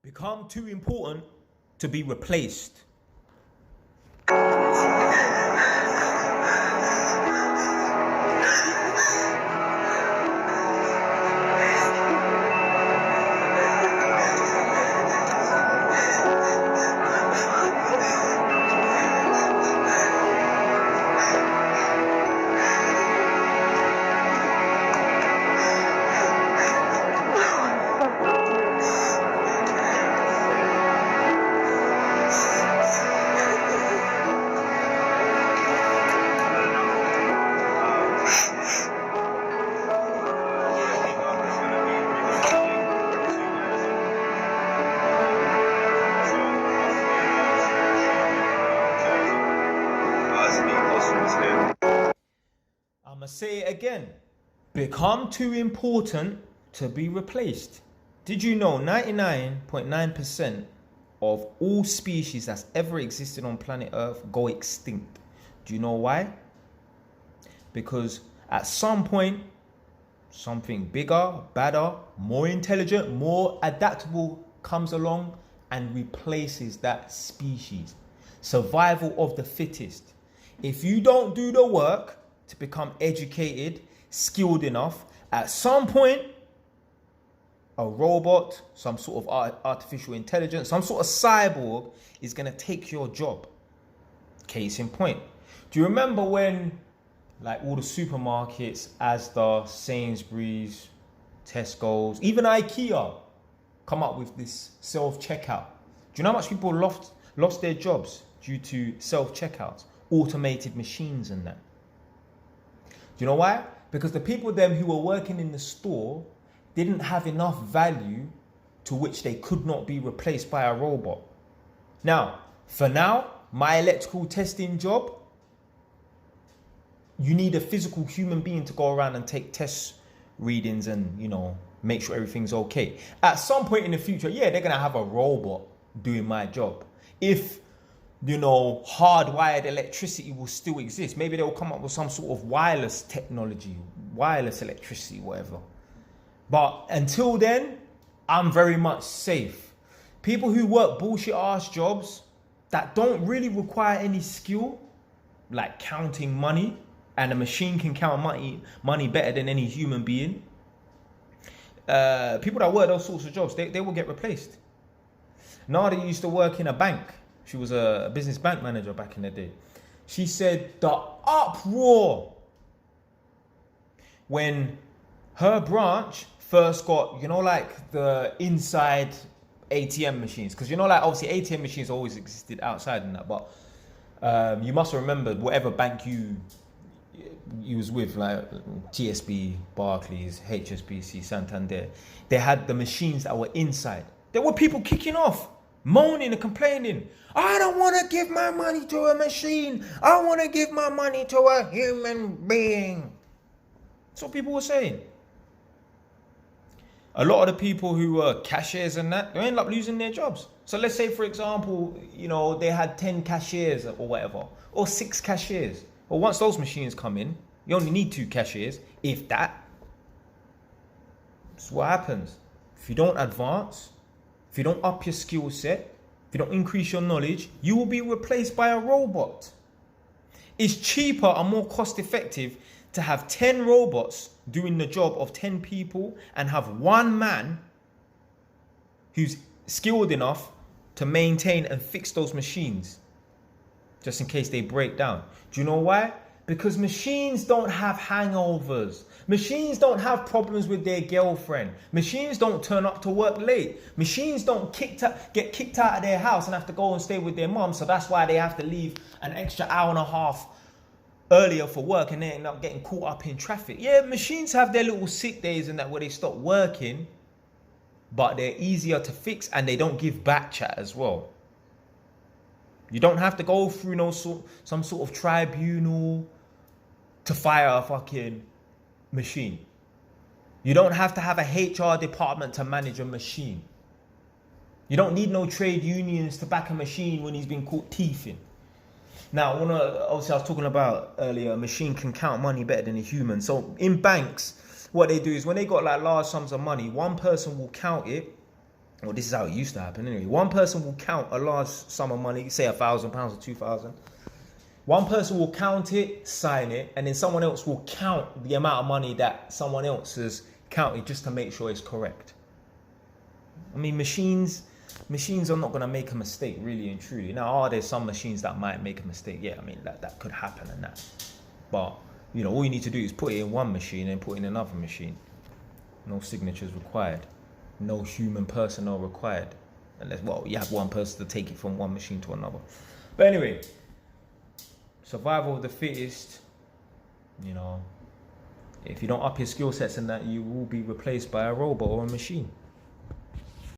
become too important to be replaced. I'm going to say it again. Become too important to be replaced. Did you know 99.9% of all species that's ever existed on planet Earth go extinct? Do you know why? Because at some point, something bigger, badder, more intelligent, more adaptable comes along and replaces that species. Survival of the fittest. If you don't do the work to become educated, skilled enough, at some point, a robot, some sort of artificial intelligence, some sort of cyborg is going to take your job. Case in point. Do you remember when like all the supermarkets, Asda, Sainsbury's, Tesco's, even IKEA come up with this self-checkout? Do you know how much people lost their jobs due to self-checkouts, automated machines and that? Do you know why? Because the people them who were working in the store didn't have enough value to which they could not be replaced by a robot. Now, for now, my electrical testing job, you need a physical human being to go around and take test readings and, make sure everything's okay. At some point in the future, yeah, they're going to have a robot doing my job. If, hardwired electricity will still exist. Maybe they'll come up with some sort of wireless technology, wireless electricity, whatever. But until then, I'm very much safe. People who work bullshit ass jobs that don't really require any skill, like counting money, and a machine can count money better than any human being. People that work those sorts of jobs, they will get replaced. Nada used to work in a bank. She was a business bank manager back in the day. She said the uproar when her branch first got, like the inside ATM machines. Because, obviously ATM machines always existed outside and that. But you must remember whatever bank you was with, like TSB, Barclays, HSBC, Santander, they had the machines that were inside. There were people kicking off, moaning and complaining. I don't want to give my money to a machine. I want to give my money to a human being. That's what people were saying. A lot of the people who were cashiers and that, they end up losing their jobs. So let's say, for example, they had 10 cashiers or whatever, or 6 cashiers. Well, once those machines come in, you only need 2 cashiers, if that. That's what happens. If you don't advance, if you don't up your skill set, if you don't increase your knowledge, you will be replaced by a robot. It's cheaper and more cost effective to have 10 robots doing the job of 10 people and have one man who's skilled enough to maintain and fix those machines just in case they break down. Do you know why? Because machines don't have hangovers. Machines don't have problems with their girlfriend. Machines don't turn up to work late. Machines don't get kicked out of their house and have to go and stay with their mum. So that's why they have to leave an extra hour and a half earlier for work and they end up getting caught up in traffic. Yeah, machines have their little sick days and that where they stop working, but they're easier to fix and they don't give back chat as well. You don't have to go through some sort of tribunal to fire a fucking machine. You don't have to have a HR department to manage a machine. You don't need no trade unions to back a machine when he's been caught thieving. Now, obviously I was talking about earlier, a machine can count money better than a human. So in banks, what they do is when they got like large sums of money, one person will count it Well, this is how it used to happen anyway. One person will count a large sum of money, say £1,000 or 2,000. One person will count it, sign it, and then someone else will count the amount of money that someone else has counted just to make sure it's correct. I mean, machines are not going to make a mistake, really and truly. Now, are there some machines that might make a mistake? Yeah, I mean, that could happen and that. But, you know, all you need to do is put it in one machine and put it in another machine. No signatures required. No human personnel required. Unless, well, you have one person to take it from one machine to another. But anyway, survival of the fittest, you know, if you don't up your skill sets and that, you will be replaced by a robot or a machine.